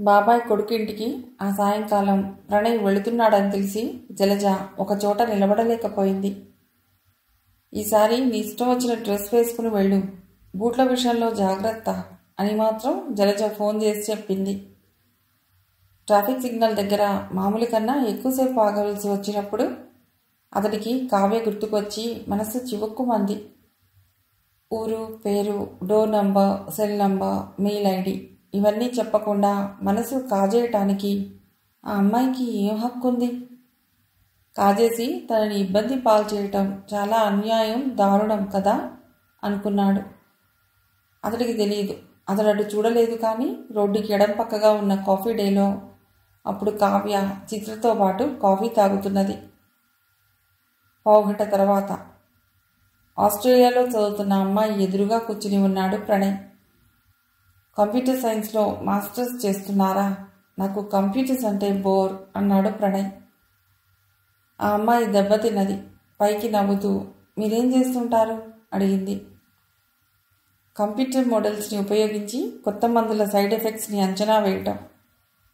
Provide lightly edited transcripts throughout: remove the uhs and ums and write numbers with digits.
బాబాయ్ కొడుకింటికి ఆ సాయంకాలం ప్రణయ్ వెళుతున్నాడని తెలిసి జలజ ఒకచోట నిలబడలేకపోయింది. ఈసారి నీ ఇష్టం వచ్చిన డ్రెస్ వేసుకుని వెళ్ళు, బూట్ల విషయంలో జాగ్రత్త అని మాత్రం జలజ ఫోన్ చేసి చెప్పింది. ట్రాఫిక్ సిగ్నల్ దగ్గర మామూలు కన్నా ఎక్కువసేపు ఆగవలసి వచ్చినప్పుడు అతడికి కావ్య గుర్తుకొచ్చి మనసు చివుక్కుమంది. ఊరు, పేరు, door number, cell number, mail ID ఇవన్నీ చెప్పకుండా మనసు కాజేయటానికి ఆ అమ్మాయికి ఏం హక్కు ఉంది? కాజేసి తనని ఇబ్బంది పాలు చేయటం చాలా అన్యాయం, దారుణం కదా అనుకున్నాడు. అతడికి తెలియదు, అతడు అటు చూడలేదు. కానీ రోడ్డుకి ఎడం పక్కగా ఉన్న కాఫీ డేలో అప్పుడు కావ్య చిత్రతో పాటు కాఫీ తాగుతున్నది. పావుగంట తర్వాత ఆస్ట్రేలియాలో చదువుతున్న అమ్మాయి ఎదురుగా కూర్చుని ఉన్నాడు ప్రణయ్. కంప్యూటర్ సైన్స్లో మాస్టర్స్ చేస్తున్నారా? నాకు కంప్యూటర్స్ అంటే బోర్ అన్నాడు ప్రణయ్. ఆ అమ్మాయి దెబ్బతిన్నది. పైకి నవ్వుతూ మీరేం చేస్తుంటారు అడిగింది. కంప్యూటర్ మోడల్స్ని ఉపయోగించి కొత్త మందుల సైడ్ ఎఫెక్ట్స్ని అంచనా వేయటం,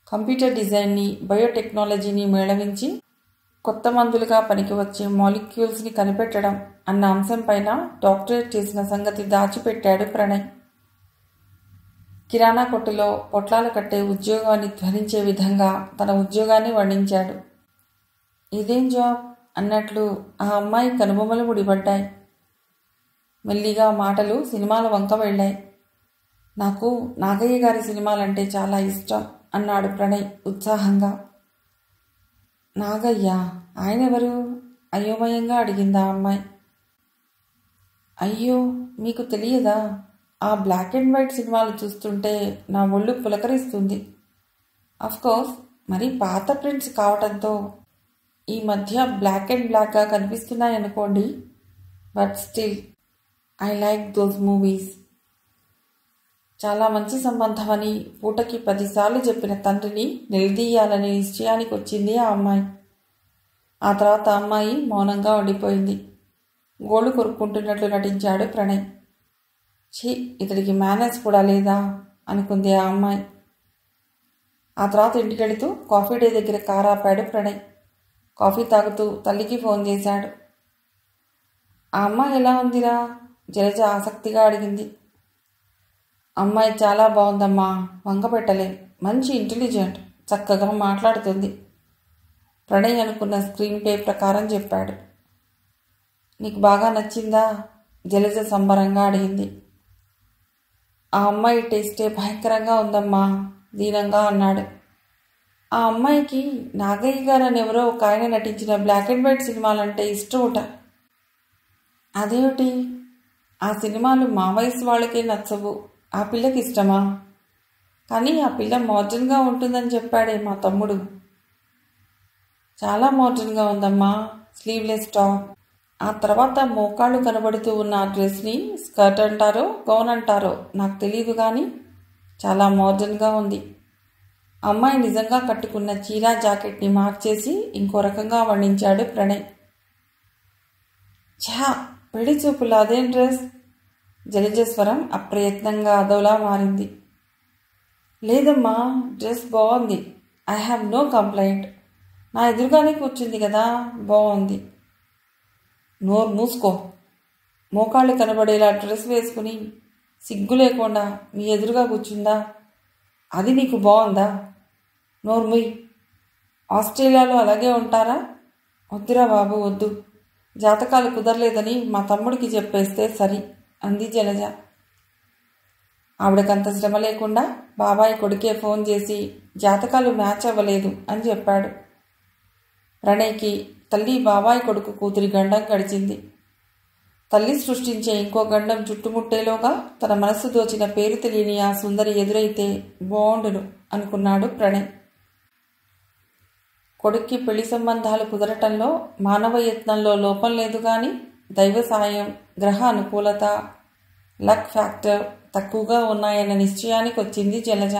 కంప్యూటర్ డిజైన్ని, బయోటెక్నాలజీని మేళవించి కొత్త మందులుగా పనికి వచ్చే మాలిక్యూల్స్ని కనిపెట్టడం అన్న అంశం పైన డాక్టరేట్ చేసిన సంగతి దాచిపెట్టాడు ప్రణయ్. కిరాణా కొట్టులో పొట్లాలు కట్టే ఉద్యోగాన్ని ధ్వనించే విధంగా తన ఉద్యోగాన్ని వర్ణించాడు. ఇదేం జాబ్ అన్నట్లు ఆ అమ్మాయి కనుబొమ్మలు ముడిపడ్డాయి. మెల్లిగా మాటలు సినిమాల వంక వెళ్ళాయి. నాకు నాగయ్య గారి సినిమాలంటే చాలా ఇష్టం అన్నాడు ప్రణయ్ ఉత్సాహంగా. నాగయ్య? ఆయనెవరు? అయోమయంగా అడిగిందా అమ్మాయి. అయ్యో, మీకు తెలియదా? ఆ బ్లాక్ అండ్ వైట్ సినిమాలు చూస్తుంటే నా ఒళ్ళు పులకరిస్తుంది. అఫ్కోర్స్ మరి పాత ప్రింట్స్ కావటంతో ఈ మధ్య బ్లాక్ అండ్ బ్లాక్గా కనిపిస్తున్నాయనుకోండి. But still I like those movies. చాలా మంచి సంబంధం అని పూటకి 10 సార్లు చెప్పిన తండ్రిని నిలదీయాలనే నిశ్చయానికి వచ్చింది ఆ అమ్మాయి. ఆ తర్వాత అమ్మాయి మౌనంగా ఉండిపోయింది. గోళ్ళు కొరుక్కుంటున్నట్లు నటించాడు ప్రణయ్. ఛీ, ఇతడికి మేనర్స్ కూడా లేదా అనుకుంది ఆ అమ్మాయి. ఆ తర్వాత ఇంటికెడుతూ కాఫీ డే దగ్గర కారు ఆపాడు ప్రణయ్. కాఫీ తాగుతూ తల్లికి ఫోన్ చేశాడు. ఆ అమ్మాయి ఎలా ఉందిరా? జలజ ఆసక్తిగా అడిగింది. అమ్మాయి చాలా బాగుందమ్మా, వంకపెట్టలే. మంచి ఇంటెలిజెంట్, చక్కగా మాట్లాడుతుంది. ప్రణయ్ అనుకున్న స్క్రీన్ ప్లే ప్రకారం చెప్పాడు. నీకు బాగా నచ్చిందా? జలజ సంబరంగా అడిగింది. ఆ అమ్మాయి టేస్టే భయంకరంగా ఉందమ్మా, దీనంగా అన్నాడు. ఆ అమ్మాయికి నాగయ్య గారు అని ఎవరో ఒక ఆయన నటించిన బ్లాక్ అండ్ వైట్ సినిమాలంటే ఇష్టముట. అదేమిటి? ఆ సినిమాలు మా వయసు వాళ్ళకే నచ్చవు. ఆ పిల్లకి ఇష్టమా? కానీ ఆ పిల్ల మోడర్న్గా ఉంటుందని చెప్పాడే మా తమ్ముడు. చాలా మోడర్న్గా ఉందమ్మా. స్లీవ్లెస్ టాప్, ఆ తర్వాత మోకాళ్ళు కనబడుతూ ఉన్న ఆ డ్రెస్ని స్కర్ట్ అంటారో గౌన్ అంటారో నాకు తెలియదు, కానీ చాలా మోడర్న్గా ఉంది. అమ్మాయి నిజంగా కట్టుకున్న చీరా జాకెట్ని మార్చేసి ఇంకో రకంగా వర్ణించాడు ప్రణయ్. ఛా, పెళ్లి చూపులు అదేం డ్రెస్? జలజస్వరం అప్రయత్నంగా అదోలా మారింది. లేదమ్మా, డ్రెస్ బాగుంది. I have no complaint. నా ఎదురుగానే కూర్చుంది కదా, బాగుంది. నోరు మూసుకో. మోకాళ్ళు కనబడేలా డ్రెస్ వేసుకుని సిగ్గు లేకుండా మీ ఎదురుగా కూర్చుందా? అది నీకు బాగుందా? నోరు ముయ్. ఆస్ట్రేలియాలో అలాగే ఉంటారా? వద్దురా బాబు, వద్దు. జాతకాలు కుదరలేదని మా తమ్ముడికి చెప్పేస్తే సరి అంది జలజ. ఆవిడకంత శ్రమ లేకుండా బాబాయ్ కొడుకే ఫోన్ చేసి జాతకాలు మ్యాచ్ అవ్వలేదు అని చెప్పాడు. ప్రణయ్కి తల్లి బాబాయ్ కొడుకు కూతురి గండం గడిచింది. తల్లి సృష్టించే ఇంకో గండం చుట్టుముట్టేలోగా తన మనస్సు దోచిన పేరు తెలియని ఆ సుందరి ఎదురైతే బాగుండును అనుకున్నాడు ప్రణయ్. కొడుక్కి పెళ్లి సంబంధాలు కుదరటంలో మానవ యత్నంలో లోపం లేదు, కానీ దైవ సాయం, గ్రహ అనుకూలత, లక్ ఫ్యాక్టర్ తక్కువగా ఉన్నాయన్న నిశ్చయానికి వచ్చింది జలజ.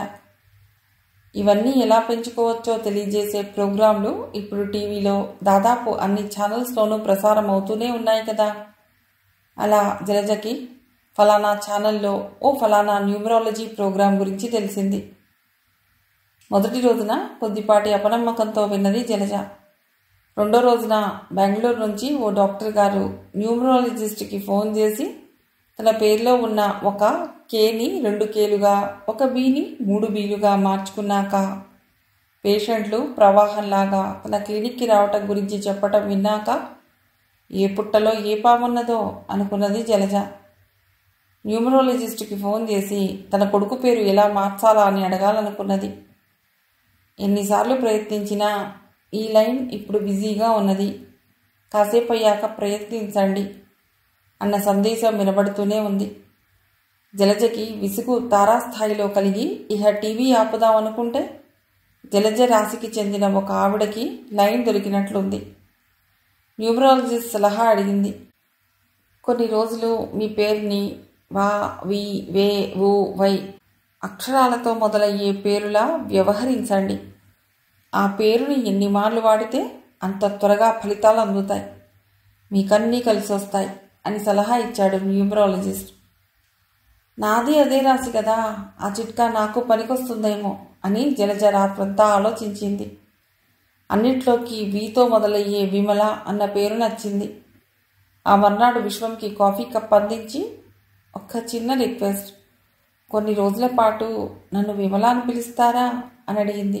ఇవన్నీ ఎలా పెంచుకోవచ్చో తెలియజేసే ప్రోగ్రాంలు ఇప్పుడు టీవీలో దాదాపు అన్ని ఛానల్స్లోనూ ప్రసారం అవుతూనే ఉన్నాయి కదా. అలా జలజకి ఫలానా ఛానల్లో ఓ ఫలానా న్యూమరాలజీ ప్రోగ్రాం గురించి తెలిసింది. మొదటి రోజున కొద్దిపాటి అపనమ్మకంతో విన్నది జలజ. రెండో రోజున బెంగళూరు నుంచి ఓ డాక్టర్ గారు న్యూమరాలజిస్ట్కి ఫోన్ చేసి తన పేరులో ఉన్న ఒక కేని 2 కేలుగా, ఒక బీని 3 బీలుగా మార్చుకున్నాక పేషెంట్లు ప్రవాహంలాగా తన క్లినిక్కి రావటం గురించి చెప్పటం విన్నాక ఏ పుట్టలో ఏ పామున్నదో అనుకున్నది జలజ. న్యూమరాలజిస్ట్కి ఫోన్ చేసి తన కొడుకు పేరు ఎలా మార్చాలా అని అడగాలనుకున్నది. ఎన్నిసార్లు ప్రయత్నించినా ఈ లైన్ ఇప్పుడు బిజీగా ఉన్నది, కాసేపు అయ్యాక ప్రయత్నించండి అన్న సందేశం వినబడుతూనే ఉంది. జలజకి విసుగు తారాస్థాయిలో కలిగి ఇహ టీవీ ఆపుదామనుకుంటే జలజ రాశికి చెందిన ఒక ఆవిడకి లైన్ దొరికినట్లుంది. న్యూమరాలజిస్ట్ సలహా అడిగింది. కొన్ని రోజులు మీ పేరుని వా, వి, వే, వు, వై అక్షరాలతో మొదలయ్యే పేరులా వ్యవహరించండి. ఆ పేరుని ఎన్ని మార్లు వాడితే అంత త్వరగా ఫలితాలు అందుతాయి, మీకన్నీ కలిసి వస్తాయి అని సలహా ఇచ్చాడు న్యూమరాలజిస్ట్. నాది అదే రాశి కదా, ఆ చిట్కా నాకు పనికొస్తుందేమో అని జలజ రాత్రంతా ఆలోచించింది. అన్నిట్లోకి వీతో మొదలయ్యే విమల అన్న పేరు నచ్చింది. ఆ మర్నాడు విశ్వంకి కాఫీ కప్ అందించి, ఒక్క చిన్న రిక్వెస్ట్, కొన్ని రోజుల పాటు నన్ను విమల అని పిలుస్తారా అని అడిగింది.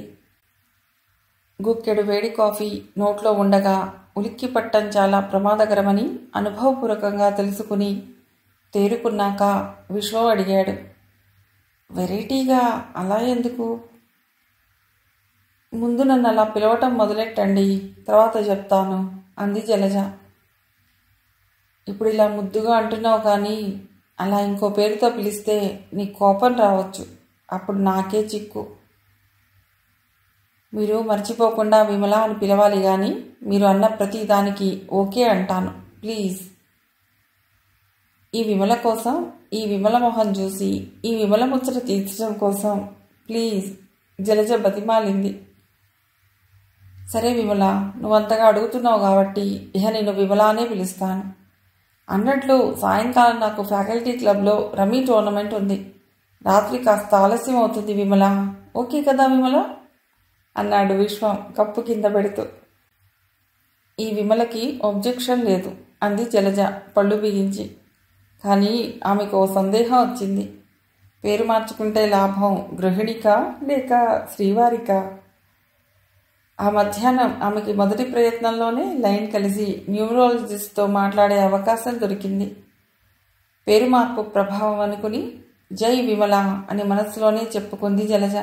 గుక్కెడు వేడి కాఫీ నోట్లో ఉండగా ఉలిక్కి పట్టం చాలా ప్రమాదకరమని అనుభవపూర్వకంగా తెలుసుకుని తేరుకున్నాక విశ్వం అడిగాడు, వెరైటీగా అలా ఎందుకు? ముందు నన్ను అలా పిలవటం మొదలెట్టండి, తర్వాత చెప్తాను అంది జలజ. ఇప్పుడు ఇలా ముద్దుగా అంటున్నావు కానీ అలా ఇంకో పేరుతో పిలిస్తే నీకు కోపం రావచ్చు, అప్పుడు నాకే చిక్కు. మీరు మర్చిపోకుండా విమల అని పిలవాలి కానీ మీరు అన్న ప్రతి దానికి ఓకే అంటాను, ప్లీజ్. ఈ విమల కోసం, ఈ విమల మొహం చూసి ఈ విమల ముచ్చట తీర్చడం కోసం ప్లీజ్ జలజ బతిమాలింది. సరే విమల, నువ్వంతగా అడుగుతున్నావు కాబట్టి ఇహ నేను విమలానే పిలుస్తాను. అన్నట్లు సాయంకాలం నాకు ఫ్యాకల్టీ క్లబ్లో రమ్మీ టోర్నమెంట్ ఉంది, రాత్రి కాస్త ఆలస్యం అవుతుంది విమల, ఓకే కదా విమల అన్నాడు విశ్వం కప్పు కింద పెడుతూ. ఈ విమలకి ఒబ్జెక్షన్ లేదు అంది జలజ పళ్ళు బిగించి. కానీ ఆమెకు ఓ సందేహం వచ్చింది. పేరు మార్చుకుంటే లాభం గృహిణికా లేక శ్రీవారికా? ఆ మధ్యాహ్నం ఆమెకి మొదటి ప్రయత్నంలోనే లైన్ కలిసి న్యూమరాలజిస్ట్తో మాట్లాడే అవకాశం దొరికింది. పేరు మార్పు ప్రభావం అనుకుని జై విమల అని మనసులోనే చెప్పుకుంది జలజ.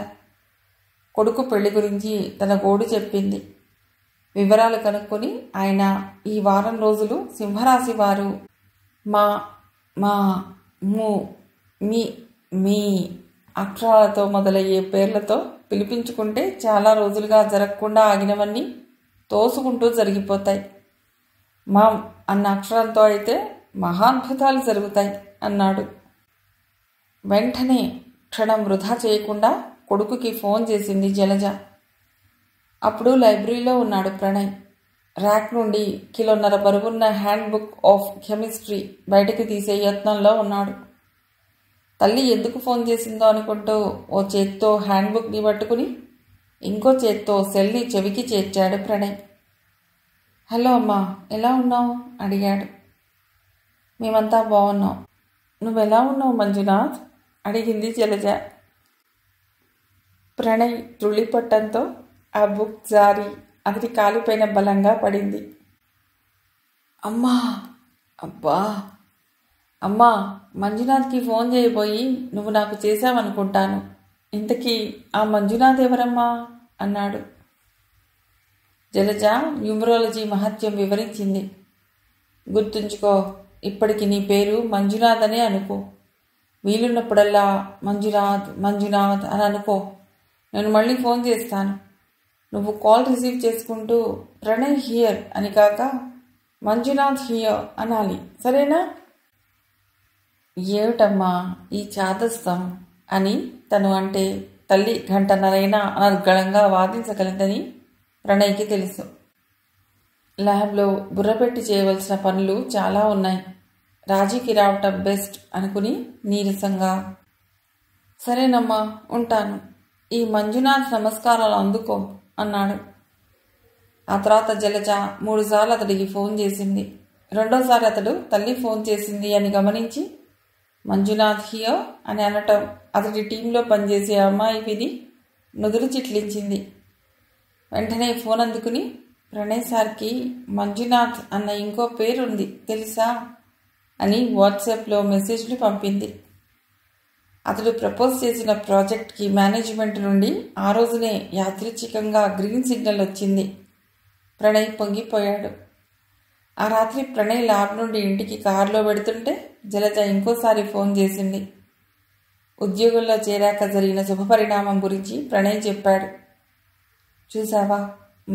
కొడుకు పెళ్లి గురించి తన గోడు చెప్పింది. వివరాలు కనుక్కొని ఆయన ఈ వారం రోజులు సింహరాశి వారు మా మా ము మీ మీ అక్షరాలతో మొదలయ్యే పేర్లతో పిలిపించుకుంటే చాలా రోజులుగా జరగకుండా ఆగినవన్నీ తోసుకుంటూ జరిగిపోతాయి. మాం అన్న అక్షరంతో అయితే మహాద్భుతాలు జరుగుతాయి అన్నాడు. వెంటనే క్షణం వృధా చేయకుండా కొడుకుకి ఫోన్ చేసింది జలజ. అప్పుడు లైబ్రరీలో ఉన్నాడు ప్రణయ్. ర్యాక్ నుండి 1.5 కిలోల బరువున్న హ్యాండ్ బుక్ ఆఫ్ కెమిస్ట్రీ బయటకు తీసే యత్నంలో ఉన్నాడు. తల్లి ఎందుకు ఫోన్ చేసిందో అనుకుంటూ ఓ చేత్తో హ్యాండ్ బుక్ని పట్టుకుని ఇంకో చేత్తో సెల్ని చెవికి చేర్చాడు ప్రణయ్. హలో అమ్మా, ఎలా ఉన్నావు అడిగాడు. మేమంతా బాగున్నాం, నువ్వెలా ఉన్నావు మంజునాథ్ అడిగింది జలజ. ప్రణయ్ త్రుళ్ళిపట్టంతో ఆ బుక్ జారి అతడి కాలిపైన బలంగా పడింది. అమ్మా, అబ్బా, అమ్మా, మంజునాథ్కి ఫోన్ చేయబోయి నువ్వు నాకు చేశావనుకుంటాను. ఇంతకీ ఆ మంజునాథ్ ఎవరమ్మా అన్నాడు. జలజ న్యూమరాలజీ మహత్యం వివరించింది. గుర్తుంచుకో, ఇప్పటికి నీ పేరు మంజునాథ్ అనే అనుకో. వీలున్నప్పుడల్లా మంజునాథ్ మంజునాథ్ అని అనుకో. నేను మళ్ళీ ఫోన్ చేస్తాను. నువ్వు కాల్ రిసీవ్ చేసుకుంటూ ప్రణయ్ హియర్ అని కాక మంజునాథ్ హియర్ అనాలి, సరేనా? ఏమిటమ్మా ఈ చాదస్తం అని తను అంటే తల్లి గంటన్నరైనా అనర్గళంగా వాదించగలదని ప్రణయ్కి తెలుసు. ల్యాబ్లో బుర్రపెట్టి చేయవలసిన పనులు చాలా ఉన్నాయి, రాజీకి రావటం బెస్ట్ అనుకుని నీరసంగా సరేనమ్మా ఉంటాను ఈ మంజునాథ్ నమస్కారాలు అందుకో అన్నాడు. ఆ తర్వాత జలజ 3 సార్లు అతడికి ఫోన్ చేసింది. రెండోసారి అతడు తల్లి ఫోన్ చేసింది అని గమనించి మంజునాథ్ హియో అని అనటం అతడి టీంలో పనిచేసే అమ్మాయి విని నుదురు చిట్లించింది. వెంటనే ఫోన్ అందుకుని, ప్రణయ్ సార్కి మంజునాథ్ అన్న ఇంకో పేరుంది తెలుసా అని వాట్సాప్లో మెసేజ్లు పంపింది. అతడు ప్రపోజ్ చేసిన ప్రాజెక్ట్కి మేనేజ్మెంట్ నుండి ఆ రోజునే యాదృచ్ఛికంగా గ్రీన్ సిగ్నల్ వచ్చింది. ప్రణయ్ పొంగిపోయాడు. ఆ రాత్రి ప్రణయ్ ల్యాబ్ నుండి ఇంటికి కారులో వెడుతుంటే జలజ ఇంకోసారి ఫోన్ చేసింది. ఉద్యోగంలో చేరాక జరిగిన శుభపరిణామం గురించి ప్రణయ్ చెప్పాడు. చూసావా,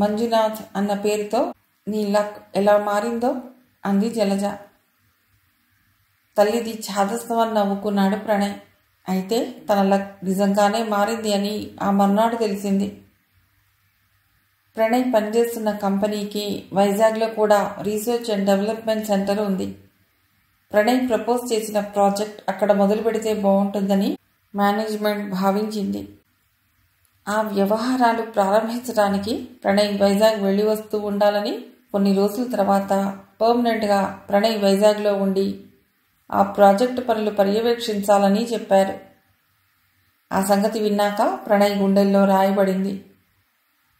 మంజునాథ్ అన్న పేరుతో నీ లక్ ఎలా మారిందో అంది జలజ. తల్లిది ఛాదస్తమని నవ్వుకున్నాడు ప్రణయ్. అయితే తన లక్ నిజంగానే మారింది అని ఆ మర్నాడు తెలిసింది. ప్రణయ్ పనిచేస్తున్న కంపెనీకి వైజాగ్లో కూడా రీసెర్చ్ అండ్ డెవలప్మెంట్ సెంటర్ ఉంది. ప్రణయ్ ప్రపోజ్ చేసిన ప్రాజెక్ట్ అక్కడ మొదలు పెడితే బాగుంటుందని మేనేజ్మెంట్ భావించింది. ఆ వ్యవహారాలు ప్రారంభించడానికి ప్రణయ్ వైజాగ్ వెళ్ళి వస్తూ ఉండాలని కొన్ని రోజుల తర్వాత పర్మనెంట్గా ప్రణయ్ వైజాగ్లో ఉండి ఆ ప్రాజెక్టు పనులు పర్యవేక్షించాలని చెప్పారు. ఆ సంగతి విన్నాక ప్రణయ్ గుండెల్లో రాయబడింది.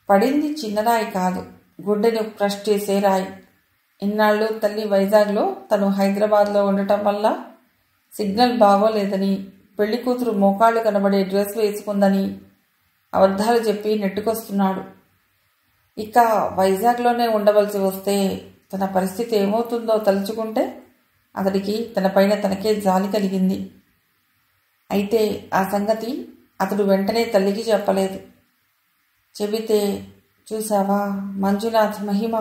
పడింది చిన్నరాయి కాదు, గుండెను క్రష్ చేసే రాయి. ఇన్నాళ్ళు తల్లి వైజాగ్లో తను హైదరాబాద్లో ఉండటం వల్ల సిగ్నల్ బాగోలేదని, పెళ్లి కూతురు మోకాళ్ళు కనబడే డ్రెస్ వేసుకుందని అబద్ధాలు చెప్పి నెట్టుకొస్తున్నాడు. ఇక వైజాగ్లోనే ఉండవలసి వస్తే తన పరిస్థితి ఏమవుతుందో తలుచుకుంటే అతడికి తనపైన తనకే జాలి కలిగింది. అయితే ఆ సంగతి అతడు వెంటనే తల్లికి చెప్పలేదు. చెబితే చూసావా మంజునాథ్ మహిమ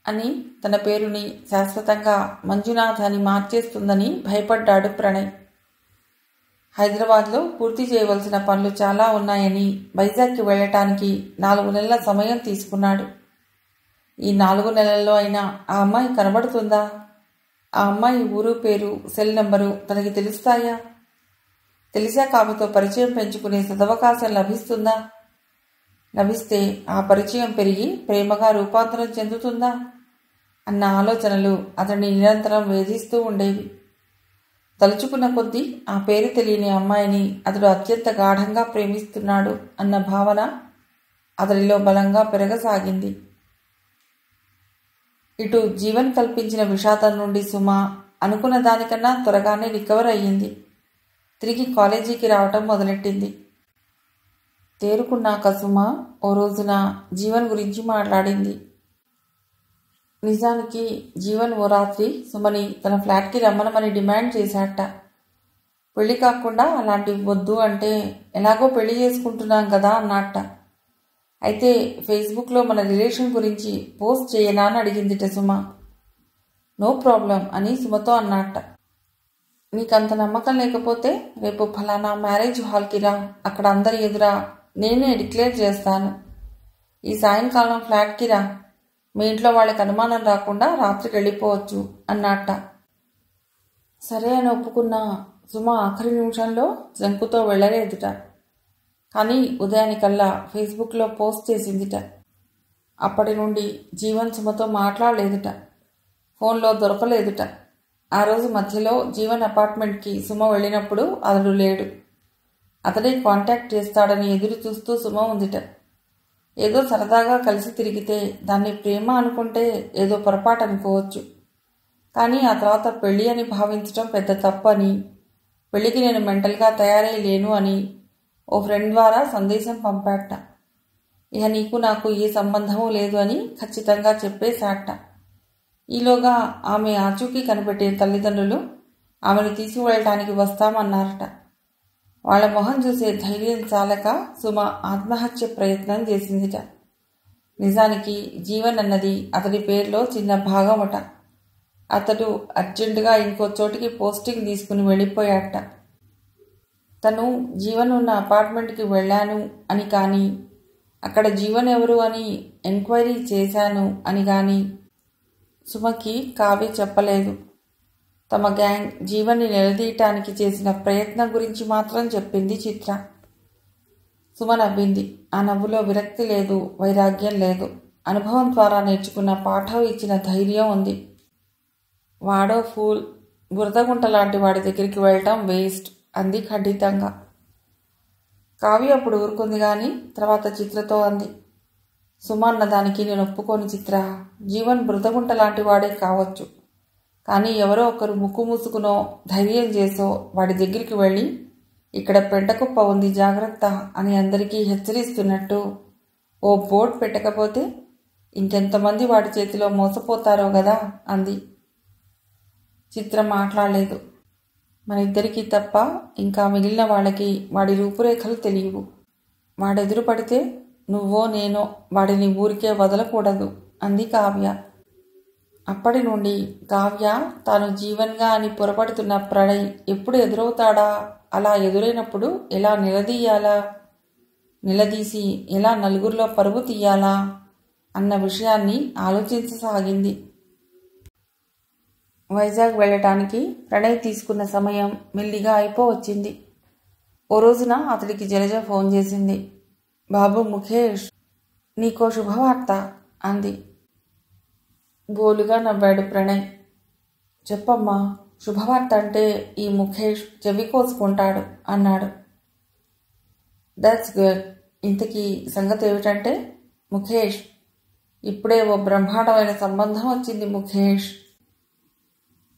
అని తన పేరుని శాశ్వతంగా మంజునాథ్ అని మార్చేస్తుందని భయపడ్డాడు ప్రణయ్. హైదరాబాద్లో పూర్తి చేయవలసిన పనులు చాలా ఉన్నాయని వైజాగ్కి వెళ్ళటానికి 4 నెలల సమయం తీసుకున్నాడు. ఈ 4 నెలల్లో అయినా ఆ అమ్మాయి కనబడుతుందా? ఆ అమ్మాయి ఊరు పేరు సెల్ నంబరు తనకి తెలుస్తాయా? తెలిసాక ఆమెతో పరిచయం పెంచుకునే సదవకాశం లభిస్తుందా? లభిస్తే ఆ పరిచయం పెరిగి ప్రేమగా రూపాంతరం చెందుతుందా అన్న ఆలోచనలు అతన్ని నిరంతరం వేధిస్తూ ఉండేవి. తలుచుకున్న కొద్దీ ఆ పేరు తెలియని అమ్మాయిని అతడు అత్యంత గాఢంగా ప్రేమిస్తున్నాడు అన్న భావన అతడిలో బలంగా పెరగసాగింది. ఇటు జీవన్ కల్పించిన విషాదం నుండి సుమ అనుకున్న దానికన్నా త్వరగానే రికవర్ అయ్యింది. తిరిగి కాలేజీకి రావటం మొదలెట్టింది. తేరుకున్నాక సుమ ఓ రోజున జీవన్ గురించి మాట్లాడింది. నిజానికి జీవన్ ఓ రాత్రి సుమని తన ఫ్లాట్కి రమ్మనమని డిమాండ్ చేశాట. పెళ్లి కాకుండా అలాంటివి వద్దు అంటే ఎలాగో పెళ్లి చేసుకుంటున్నాం కదా అన్నట్ట. అయితే ఫేస్బుక్లో మన రిలేషన్ గురించి పోస్ట్ చేయనా అని అడిగిందిట సుమ. నో ప్రాబ్లం అని సుమతో అన్నట్ట. నీకంత నమ్మకం లేకపోతే రేపు ఫలానా మ్యారేజ్ హాల్కి రా, అక్కడ అందరి ఎదురా నేనే డిక్లేర్ చేస్తాను. ఈ సాయంకాలం ఫ్లాట్కి రా, మీ ఇంట్లో వాళ్ళకి అనుమానం రాకుండా రాత్రికి వెళ్ళిపోవచ్చు అన్నట్ట. సరే అని ఒప్పుకున్న సుమ ఆఖరి నిమిషంలో జంకుతో వెళ్ళలేదుట. కానీ ఉదయానికల్లా ఫేస్బుక్లో పోస్ట్ చేసిందిట. అప్పటి నుండి జీవన్ సుమతో మాట్లాడలేదుట. ఫోన్లో దొరకలేదుట. ఆ రోజు మధ్యలో జీవన్ అపార్ట్మెంట్కి సుమ వెళ్ళినప్పుడు అతడు లేడు. అతడే కాంటాక్ట్ చేస్తాడని ఎదురు చూస్తూ సుమ ఉందిట. ఏదో సరదాగా కలిసి తిరిగితే దాన్ని ప్రేమ అనుకుంటే ఏదో పొరపాటు అనుకోవచ్చు. కానీ ఆ తర్వాత పెళ్ళి అని భావించడం పెద్ద తప్పు అని, పెళ్ళికి నేను మెంటల్గా తయారై లేను అని ఓ ఫ్రెండ్ ద్వారా సందేశం పంపాట. ఇక నీకు నాకు ఏ సంబంధమూ లేదు అని ఖచ్చితంగా చెప్పేశాట. ఈలోగా ఆమె ఆచూకీ కనిపెట్టే తల్లిదండ్రులు ఆమెను తీసుకువెళ్ళటానికి వస్తామన్నారట. వాళ్ళ మొహం చూసే ధైర్యం చాలక సుమ ఆత్మహత్య ప్రయత్నం చేసిందిట. నిజానికి జీవన్ అన్నది అతడి పేరులో చిన్న భాగమట. అతడు అర్జెంటుగా ఇంకో చోటికి పోస్టింగ్ తీసుకుని వెళ్ళిపోయాట. తను జీవన్ ఉన్న అపార్ట్మెంట్కి వెళ్ళాను అని కానీ, అక్కడ జీవన్ ఎవరు అని ఎంక్వైరీ చేశాను అని కానీ సుమకి కావ్య చెప్పలేదు. తమ గ్యాంగ్ జీవన్ని నిలదీయటానికి చేసిన ప్రయత్నం గురించి మాత్రం చెప్పింది చిత్ర. సుమ నవ్వింది. ఆ నవ్వులో విరక్తి లేదు, వైరాగ్యం లేదు. అనుభవం ద్వారా నేర్చుకున్న పాఠం ఇచ్చిన ధైర్యం ఉంది. వాడో ఫూల్, బురదగుంట లాంటి వాడి దగ్గరికి వెళ్ళటం వేస్ట్ అంది ఖండితంగా. కావ్య అప్పుడు ఊరుకుంది గాని తర్వాత చిత్రతో అంది. సుమ అన్నదానికి నేను ఒప్పుకోని చిత్ర. జీవన్ బురదగుంట లాంటి వాడే కావచ్చు, కానీ ఎవరో ఒకరు ముక్కు మూసుకునో ధైర్యం చేసో వాడి దగ్గరికి వెళ్ళి ఇక్కడ పెంటకుప్ప ఉంది జాగ్రత్త అని అందరికీ హెచ్చరిస్తున్నట్టు ఓ బోర్డు పెట్టకపోతే ఇంకెంతమంది వాడి చేతిలో మోసపోతారో గదా అంది. చిత్ర మాట్లాడలేదు. మన ఇద్దరికీ తప్ప ఇంకా మిగిలిన వాళ్ళకి వాడి రూపురేఖలు తెలియవు. వాడెదురు పడితే నువ్వో నేనో వాడిని ఊరికే వదలకూడదు అంది కావ్య. అప్పటి నుండి కావ్య తాను జీవన్గా అని పొరపడుతున్న ప్రణయ్ ఎప్పుడు ఎదురవుతాడా, అలా ఎదురైనప్పుడు ఎలా నిలదీయాలా, నిలదీసి ఎలా నలుగురిలో పరుగు తీయాలా అన్న విషయాన్ని ఆలోచించసాగింది. వైజాగ్ వెళ్ళటానికి ప్రణయ్ తీసుకున్న సమయం మెల్లిగా అయిపోవచ్చింది. ఓ రోజున అతడికి జలజ ఫోన్ చేసింది. బాబు ముఖేష్, నీకో శుభవార్త అంది. గోలుగా నవ్వాడు ప్రణయ్. చెప్పమ్మా, శుభవార్త అంటే ఈ ముఖేష్ చెవి కోసుకుంటాడు అన్నాడు. That's good. ఇంతకీ సంగతి ఏమిటంటే? ముఖేష్, ఇప్పుడే ఓ బ్రహ్మాండమైన సంబంధం వచ్చింది ముఖేష్.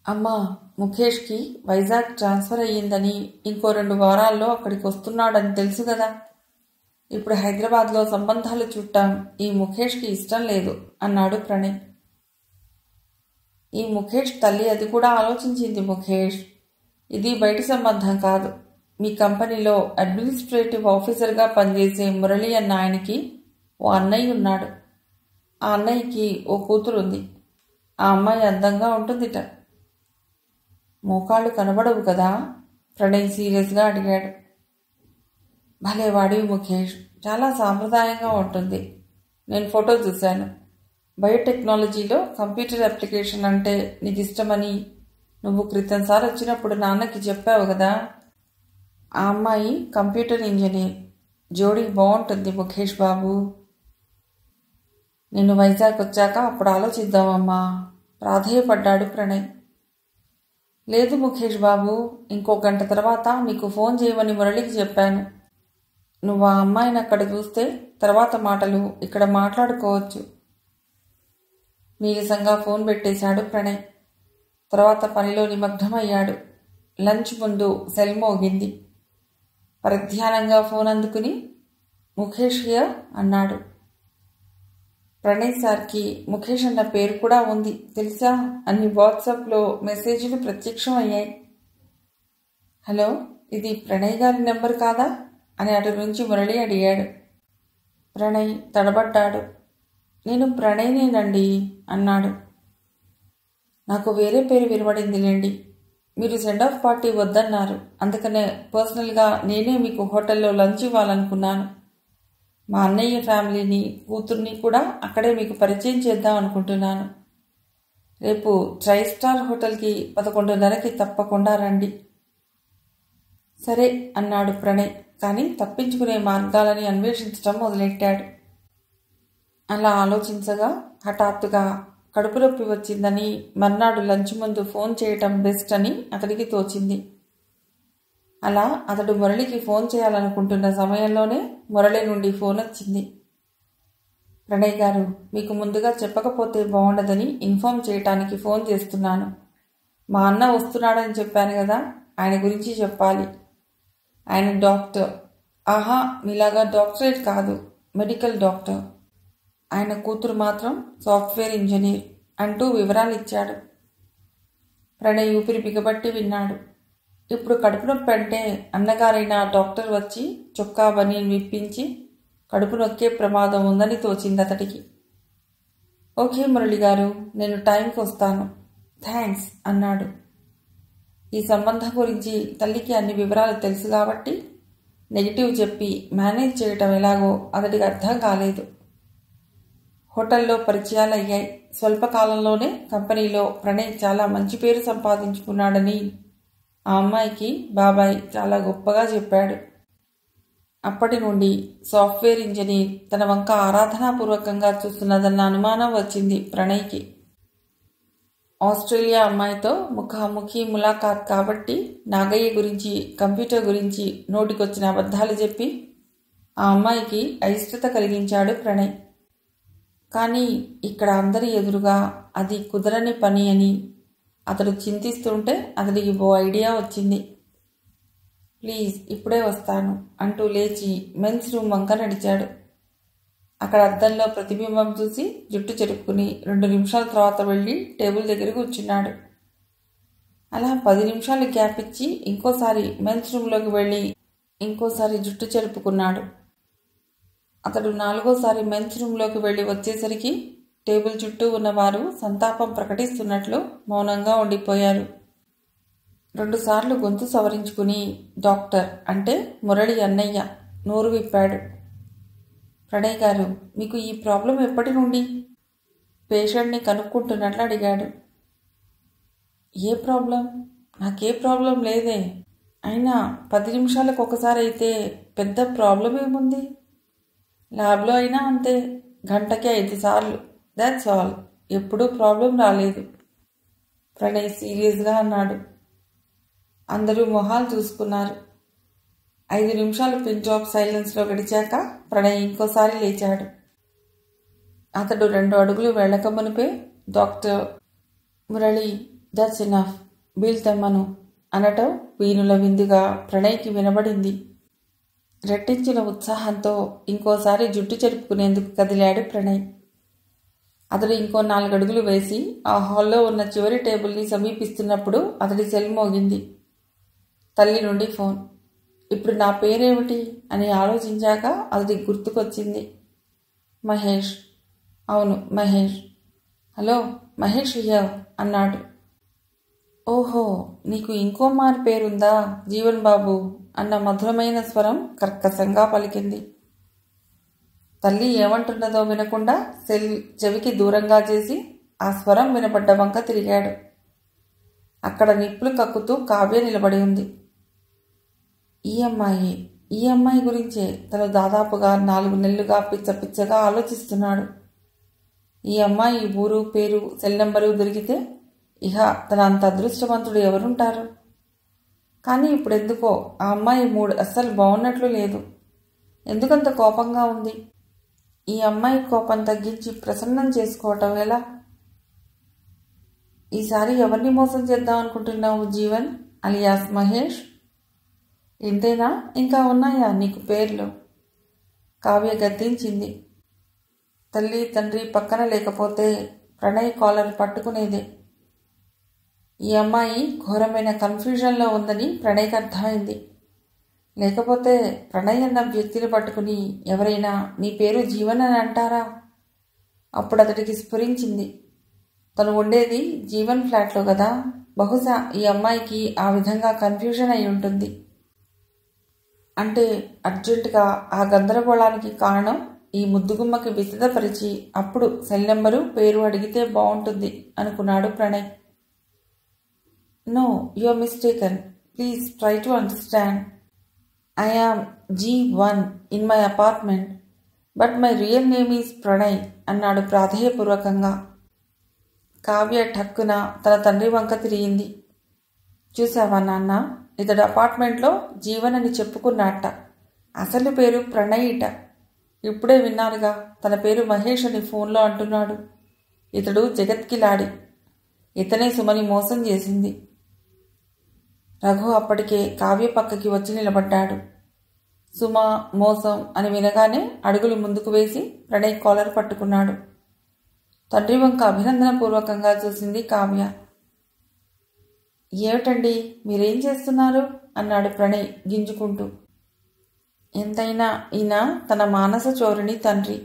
అమ్మా, ముఖేష్కి వైజాగ్ ట్రాన్స్ఫర్ అయ్యిందని, ఇంకో 2 వారాల్లో అక్కడికి వస్తున్నాడని తెలుసు కదా. ఇప్పుడు హైదరాబాద్లో సంబంధాలు చుట్టాం ఈ ముఖేష్కి ఇష్టం లేదు అన్నాడు ప్రణయ్. ఈ ముఖేష్ తల్లి అది కూడా ఆలోచించింది ముఖేష్. ఇది బయటి సంబంధం కాదు. మీ కంపెనీలో అడ్మినిస్ట్రేటివ్ ఆఫీసర్గా పనిచేసే మురళి అన్న ఆయనకి ఓ అన్నయ్య ఉన్నాడు. ఆ అన్నయ్యకి ఓ కూతురుంది. ఆ అమ్మాయి అందంగా ఉంటుందిట. మోకాళ్ళు కనబడవు కదా? ప్రణయ్ సీరియస్గా అడిగాడు. భలే వాడివి ముఖేష్, చాలా సాంప్రదాయంగా ఉంటుంది. నేను ఫోటో చూశాను. బయోటెక్నాలజీలో కంప్యూటర్ అప్లికేషన్ అంటే నీకు ఇష్టమని నువ్వు క్రితంసారి వచ్చినప్పుడు నాన్నకి చెప్పావు కదా. ఆ అమ్మాయి కంప్యూటర్ ఇంజనీర్. జోడీ బాగుంటుంది ముఖేష్ బాబు. నేను వైజాగ్ వచ్చాక అప్పుడు ఆలోచిద్దామమ్మా ప్రాధేయపడ్డాడు ప్రణయ్. లేదు ముఖేష్ బాబు, ఇంకో 1 గంట తర్వాత మీకు ఫోన్ చేయమని మురళికి చెప్పాను. నువ్వు ఆ అమ్మాయిని అక్కడ చూస్తే తర్వాత మాటలు ఇక్కడ మాట్లాడుకోవచ్చు. నీరసంగా ఫోన్ పెట్టేశాడు ప్రణయ్. తర్వాత పనిలో నిమగ్నమయ్యాడు. లంచ్ ముందు సెల్ మోగింది. పరిధ్యానంగా ఫోన్ అందుకుని ముఖేష్ హియర్ అన్నాడు. ప్రణయ్ సార్కి ముఖేష్ అన్న పేరు కూడా ఉంది తెలుసా అని వాట్సాప్లో మెసేజ్లు ప్రత్యక్షం అయ్యాయి. హలో, ఇది ప్రణయ్ గారి నెంబర్ కాదా అని అటు నుంచి మురళి అడిగాడు. ప్రణయ్ తడబడ్డాడు. నేను ప్రణయ్నేనండి అన్నాడు. నాకు వేరే పేరు వినబడిందిలేండి. మీరు సెండ్ ఆఫ్ పార్టీ వద్దన్నారు, అందుకనే పర్సనల్గా నేనే మీకు హోటల్లో లంచ్ ఇవ్వాలనుకున్నాను. మా అన్నయ్య ఫ్యామిలీని, కూతుర్ని కూడా అక్కడే మీకు పరిచయం చేద్దాం అనుకుంటున్నాను. రేపు 5 స్టార్ హోటల్కి 11:30కి తప్పకుండా రండి. సరే అన్నాడు ప్రణయ్. కానీ తప్పించుకునే మార్గాలని అన్వేషించడం మొదలెట్టాడు. అలా ఆలోచించగా హఠాత్తుగా కడుపు నొప్పి వచ్చిందని మర్నాడు లంచ్ ముందు ఫోన్ చేయటం బెస్ట్ అని అతడికి తోచింది. అలా అతడు మురళికి ఫోన్ చేయాలనుకుంటున్న సమయంలోనే మురళి నుండి ఫోన్ వచ్చింది. ప్రణయ్ గారు, మీకు ముందుగా చెప్పకపోతే బాగుండదని ఇన్ఫార్మ్ చేయటానికి ఫోన్ చేస్తున్నాను. మా అన్న వస్తున్నాడని చెప్పాను కదా, ఆయన గురించి చెప్పాలి. ఆయన డాక్టర్. ఆహా, మీలాగా డాక్టరేట్ కాదు, మెడికల్ డాక్టర్. ఆయన కూతురు మాత్రం సాఫ్ట్వేర్ ఇంజనీర్ అంటూ వివరాలు ఇచ్చాడు. ప్రణయ్ ఊపిరి బిగబట్టి విన్నాడు. ఇప్పుడు కడుపు నొప్పి అంటే అన్నగారైన డాక్టర్ వచ్చి చొక్కా బనీన్ విప్పించి కడుపు నొక్కే ప్రమాదం ఉందని తోచింది అతడికి. ఓకే మురళి గారు, నేను టైంకి వస్తాను. థ్యాంక్స్ అన్నాడు. ఈ సంబంధం గురించి తల్లికి అన్ని వివరాలు తెలుసు కాబట్టి నెగిటివ్ చెప్పి మేనేజ్ చేయటం ఎలాగో అతడికి అర్థం కాలేదు. హోటల్లో పరిచయాలు అయ్యాయి. స్వల్పకాలంలోనే కంపెనీలో ప్రణయ్ చాలా మంచి పేరు సంపాదించుకున్నాడని ఆ అమ్మాయికి బాబాయ్ చాలా గొప్పగా చెప్పాడు. అప్పటి నుండి సాఫ్ట్వేర్ ఇంజనీర్ తన వంక ఆరాధనాపూర్వకంగా చూస్తున్నదన్న అనుమానం వచ్చింది ప్రణయ్కి. ఆస్ట్రేలియా అమ్మాయితో ముఖాముఖి ములాఖాత్ కాబట్టి నాగయ్య గురించి, కంప్యూటర్ గురించి నోటికొచ్చిన అబద్ధాలు చెప్పి ఆ అమ్మాయికి అయిష్టత కలిగించాడు ప్రణయ్. కానీ ఇక్కడ అందరి ఎదురుగా అది కుదరని పని అని అతడు చింతిస్తుంటే అతడికి ఓ ఐడియా వచ్చింది. ప్లీజ్ ఇప్పుడే వస్తాను అంటూ లేచి మెన్స్ రూమ్ వంక నడిచాడు. అక్కడ అద్దంలో ప్రతిబింబం చూసి జుట్టు చెరుపుకుని 2 నిమిషాల తర్వాత వెళ్ళి టేబుల్ దగ్గర కూర్చున్నాడు. అలా 10 నిమిషాలు గ్యాప్ ఇచ్చి ఇంకోసారి మెన్స్ రూమ్లోకి వెళ్ళి ఇంకోసారి జుట్టు చెరుపుకున్నాడు. అతడు 4వసారి మెన్స్ రూమ్లోకి వెళ్ళి వచ్చేసరికి టేబుల్ చుట్టూ ఉన్నవారు సంతాపం ప్రకటిస్తున్నట్లు మౌనంగా ఉండిపోయారు. 2 సార్లు గొంతు సవరించుకుని డాక్టర్ అంటే మురళి అన్నయ్య నోరు విప్పాడు. ప్రణయ్ గారు, మీకు ఈ ప్రాబ్లం ఎప్పటి నుండి? పేషెంట్ని కనుక్కుంటున్నట్లు అడిగాడు. ఏ ప్రాబ్లం? నాకే ప్రాబ్లం లేదే. అయినా 10 నిమిషాలకు ఒకసారి అయితే పెద్ద ప్రాబ్లం ఏముంది? ల్యాబ్లో అయినా అంతే, గంటకి 5 సార్లు, దాట్స్ ఆల్. ఎప్పుడూ ప్రాబ్లం రాలేదు. ప్రణయ్ సీరియస్గా అన్నాడు. అందరూ మొహాలు చూసుకున్నారు. 5 నిమిషాలు పిన్ డ్రాప్ సైలెన్స్లో గడిచాక ప్రణయ్ ఇంకోసారి లేచాడు. అతడు 2 అడుగులు వెళ్ళక మునిపే doctor Murali that's enough, bill తెమ్మను అనటం వీణుల విందుగా ప్రణయ్కి వినబడింది. రెట్టించిన ఉత్సాహంతో ఇంకోసారి జుట్టు చెరుపుకునేందుకు కదిలాడు ప్రణయ్. అతడు ఇంకో 4 అడుగులు వేసి ఆ హాల్లో ఉన్న చివరి టేబుల్ని సమీపిస్తున్నప్పుడు అతడి సెల్ మోగింది. తల్లి నుండి ఫోన్. ఇప్పుడు నా పేరేమిటి అని ఆలోచించాక అది గుర్తుకొచ్చింది. మహేష్. అవును, మహేష్. హలో, మహేష్ హియర్ అన్నాడు. ఓహో, నీకు ఇంకో మారు పేరుందా జీవన్ బాబు అన్న మధురమైన స్వరం కర్కశంగా పలికింది. తల్లి ఏమంటున్నదో వినకుండా సెల్ చెవికి దూరంగా చేసి ఆ స్వరం వినబడ్డ వంక తిరిగాడు. అక్కడ నిప్పులు కక్కుతూ కావ్య నిలబడి ఉంది. ఈ అమ్మాయి గురించే తను దాదాపుగా 4 నెలలుగా పిచ్చగా ఆలోచిస్తున్నాడు. ఈ అమ్మాయి ఊరు, పేరు, సెల్ నెంబరు దొరికితే ఇహ తన అంత అదృష్టవంతుడు ఎవరుంటారు? కానీ ఇప్పుడెందుకో ఆ అమ్మాయి మూడ్ అస్సలు బాగున్నట్లు లేదు. ఎందుకంత కోపంగా ఉంది? ఈ అమ్మాయి కోపం తగ్గించి ప్రసన్నం చేసుకోవటం ఎలా? ఈసారి ఎవరిని మోసం చేద్దాం అనుకుంటున్నావు జీవన్ అలియాస్ మహేష్? ఇంతేనా, ఇంకా ఉన్నాయా నీకు పేర్లు? కావ్య గద్దించింది. తల్లి తండ్రి పక్కన లేకపోతే ప్రణయ్ కాలర్ పట్టుకునేదే. ఈ అమ్మాయి ఘోరమైన కన్ఫ్యూజన్లో ఉందని ప్రణయ్కి అర్థమైంది. లేకపోతే ప్రణయ్ అన్న వ్యక్తిని పట్టుకుని ఎవరైనా నీ పేరు జీవన్ అని అంటారా? అప్పుడు అతడికి స్ఫురించింది. తను ఉండేది జీవన్ ఫ్లాట్లో కదా, బహుశా ఈ అమ్మాయికి ఆ విధంగా కన్ఫ్యూజన్ అయి ఉంటుంది. అంటే అర్జెంటుగా ఆ గందరగోళానికి కారణం ఈ ముద్దుగుమ్మకి విసిదపరిచి అప్పుడు సెల్ నెంబరు, పేరు అడిగితే బాగుంటుంది అనుకున్నాడు Pranay. No, you are mistaken. Please try to understand. I am G1 in my apartment, but my real name is Pranay అన్నాడు ప్రాధేయపూర్వకంగా. కావ్య ఠక్కున తన తండ్రి వంక తిరిగింది. చూసావా నాన్న, ఇతడు అపార్ట్మెంట్లో జీవన్ అని చెప్పుకున్నట్ట. అసలు పేరు ప్రణయ్ ఇట. ఇప్పుడే విన్నారుగా, తన పేరు మహేష్ అని ఫోన్లో అంటున్నాడు. ఇతడు జగత్కిలాడి. ఇతనే సుమని మోసం చేసింది. రఘు అప్పటికే కావ్య పక్కకి వచ్చి నిలబడ్డాడు. సుమ మోసం అని వినగానే అడుగులు ముందుకు వేసి ప్రణయ్ కాలర్ పట్టుకున్నాడు. తండ్రి వంక అభినందనపూర్వకంగా చూసింది కావ్య. ఏమిటండి, మీరేం చేస్తున్నారు అన్నాడు ప్రణయ్ గింజుకుంటూ. ఎంతైనా ఈయన తన మానస చోరుని తండ్రి.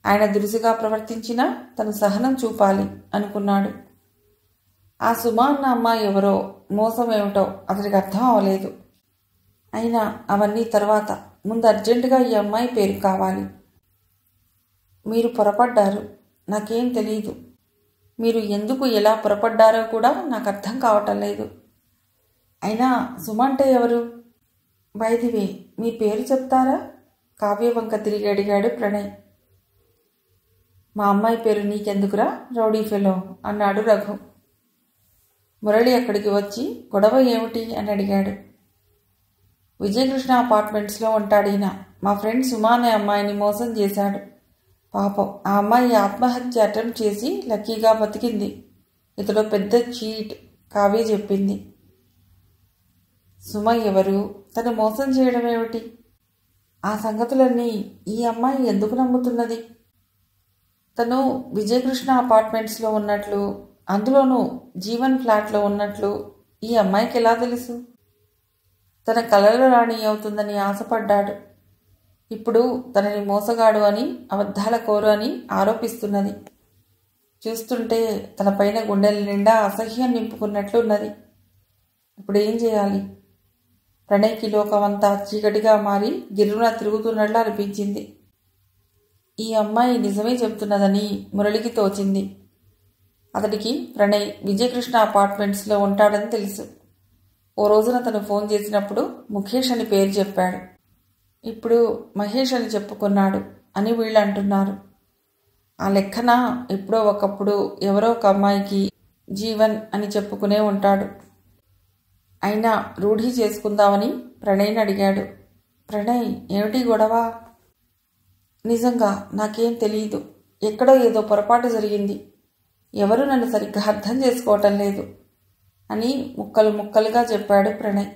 ఆయన దురుసుగా ప్రవర్తించినా తను సహనం చూపాలి అనుకున్నాడు. ఆ సుమ అన్న అమ్మాయి ఎవరో, మోసం ఏమిటో అతడికి అర్థం అవలేదు. అయినా అవన్నీ తర్వాత, ముందు అర్జెంటుగా ఈ అమ్మాయి పేరు కావాలి. మీరు పొరపడ్డారు, నాకేం తెలీదు. మీరు ఎందుకు ఎలా పొరపడ్డారో కూడా నాకు అర్థం కావటం లేదు. అయినా సుమ అంటే ఎవరు? బై ది వే, మీ పేరు చెప్తారా? కావ్య వంక తిరిగి అడిగాడు ప్రణయ్. మా అమ్మాయి పేరు నీకెందుకురా రౌడీ ఫెలో అన్నాడు రఘు. మురళి అక్కడికి వచ్చి గొడవ ఏమిటి అని అడిగాడు. విజయకృష్ణ అపార్ట్మెంట్స్లో ఉంటాడీన. మా ఫ్రెండ్ సుమా అనే అమ్మాయిని మోసం చేశాడు. పాపం ఆ అమ్మాయి ఆత్మహత్య అటెంప్ట్ చేసి లక్కీగా బతికింది. ఇతడు పెద్ద చీట్, కావ్య చెప్పింది. సుమ ఎవరు? తను మోసం చేయడం ఏమిటి? ఆ సంగతులన్నీ ఈ అమ్మాయి ఎందుకు నమ్ముతున్నది? తను విజయకృష్ణ అపార్ట్మెంట్స్లో ఉన్నట్లు, అందులోనూ జీవన్ ఫ్లాట్లో ఉన్నట్లు ఈ అమ్మాయికి ఎలా తెలుసు? తన కలల రాణి అవుతుందని ఆశపడ్డాడు. ఇప్పుడు తనని మోసగాడు అని, అబద్ధాల కోరు అని ఆరోపిస్తున్నది. చూస్తుంటే తన పైన గుండెల నిండా అసహ్యం నింపుకున్నట్లున్నది. ఇప్పుడు ఏం చేయాలి? ప్రణయ్కి లోకమంతా చీకటిగా మారి గిర్రున తిరుగుతున్నట్లు అనిపించింది. ఈ అమ్మాయి నిజమే చెబుతున్నదని మురళికి తోచింది. అతడికి ప్రణయ్ విజయకృష్ణ అపార్ట్మెంట్స్లో ఉంటాడని తెలుసు. ఓ రోజున తను ఫోన్ చేసినప్పుడు ముఖేష్ అని పేరు చెప్పాడు. ఇప్పుడు మహేష్ అని చెప్పుకున్నాడు అని వీళ్ళు అంటున్నారు. ఆ లెక్కన ఎప్పుడో ఒకప్పుడు ఎవరో ఒక అమ్మాయికి జీవన్ అని చెప్పుకునే ఉంటాడు. అయినా రూఢీ చేసుకుందామని ప్రణయ్ని అడిగాడు. ప్రణయ్, ఏమిటి గొడవ? నిజంగా నాకేం తెలియదు. ఎక్కడో ఏదో పొరపాటు జరిగింది. ఎవరు నన్ను సరిగ్గా అర్థం చేసుకోవటం లేదు అని ముక్కలు ముక్కలుగా చెప్పాడు ప్రణయ్.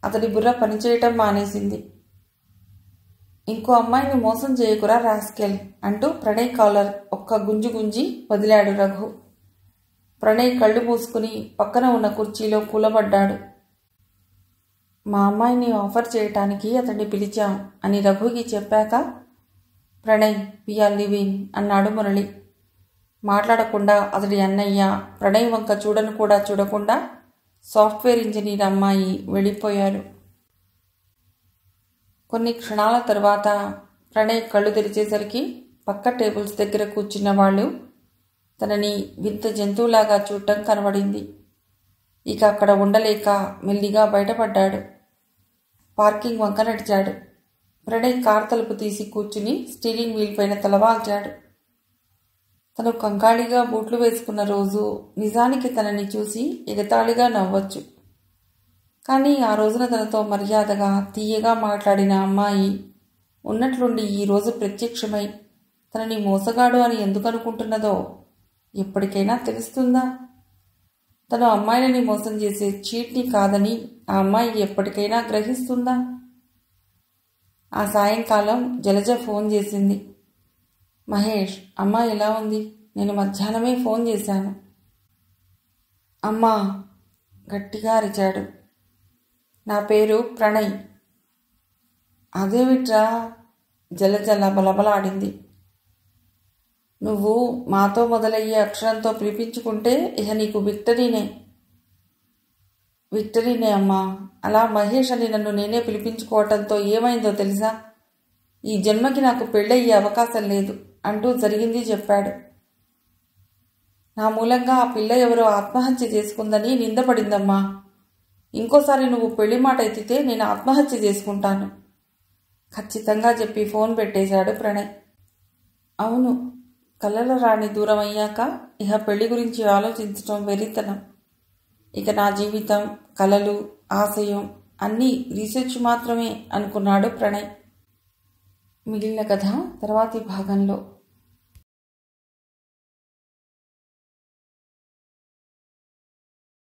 అతడి బుర్ర పనిచేయటం మానేసింది. ఇంకో అమ్మాయిని మోసం చేయకురా రాస్కెల్ అంటూ ప్రణయ్ కాలర్ ఒక్క గుంజు గుంజి వదిలాడు రఘు. ప్రణయ్ కళ్ళు మూసుకుని పక్కన ఉన్న కుర్చీలో కూలబడ్డాడు. మా అమ్మాయిని ఆఫర్ చేయటానికి అతన్ని పిలిచాం అని రఘుకి చెప్పాక ప్రణయ్ వీఆర్ లివింగ్ అన్నాడు మురళి. మాట్లాడకుండా అతడి అన్నయ్య ప్రణయ్ వంక చూడను కూడా చూడకుండా సాఫ్ట్వేర్ ఇంజనీర్ అమ్మాయి వెళ్ళిపోయారు. కొన్ని క్షణాల తర్వాత ప్రణయ్ కళ్ళు తెరిచేసరికి పక్క టేబుల్స్ దగ్గర కూర్చున్న వాళ్ళు తనని వింత జంతువులాగా చూడటం కనబడింది. ఇక అక్కడ ఉండలేక మెల్లిగా బయటపడ్డాడు. పార్కింగ్ వంక నడిచాడు. ప్రణయ్ కార్ తలుపు తీసి కూర్చుని స్టీరింగ్ వీల్ పైన తలవాల్చాడు. తను కంగాళిగా బూట్లు వేసుకున్న రోజు నిజానికి తనని చూసి ఎగతాళిగా నవ్వచ్చు. కానీ ఆ రోజున తనతో మర్యాదగా తీయగా మాట్లాడిన అమ్మాయి ఉన్నట్లుండి ఈరోజు ప్రత్యక్షమై తనని మోసగాడు అని ఎందుకు అనుకుంటున్నదో ఎప్పటికైనా తెలుస్తుందా? తను అమ్మాయిలని మోసం చేసే చీట్ని కాదని ఆ అమ్మాయి ఎప్పటికైనా గ్రహిస్తుందా? ఆ సాయంకాలం జలజ ఫోన్ చేసింది. మహేష్, అమ్మాయి ఎలా ఉంది? నేను మధ్యాహ్నమే ఫోన్ చేశాను. అమ్మా, గట్టిగా అరిచాడు. నా పేరు ప్రణయ్. అదేమిట్రా? జలజ లబలబలాడింది. నువ్వు మాతో మొదలయ్యే అక్షరంతో పిలిపించుకుంటే ఇక నీకు విక్టరీనే. విక్టరీనే అమ్మా. అలా మహేష్ అని నన్ను నేనే పిలిపించుకోవటంతో ఏమైందో తెలుసా? ఈ జన్మకి నాకు పెళ్ళయ్యే అవకాశం లేదు అంటూ జరిగింది చెప్పాడు. నా మూలంగా ఆ పిల్ల ఎవరో ఆత్మహత్య చేసుకుందని నిందపడిందమ్మా. ఇంకోసారి నువ్వు పెళ్లి మాట ఎత్తితే నేను ఆత్మహత్య చేసుకుంటాను ఖచ్చితంగా చెప్పి ఫోన్ పెట్టేశాడు ప్రణయ్. అవును, కలల రాణి దూరం అయ్యాక ఇక పెళ్లి గురించి ఆలోచించడం వెరితనం. ఇక నా జీవితం, కలలు, ఆశయం అన్నీ రీసెర్చ్ మాత్రమే అనుకున్నాడు ప్రణయ్. మిగిలిన కథ తర్వాతి భాగంలో.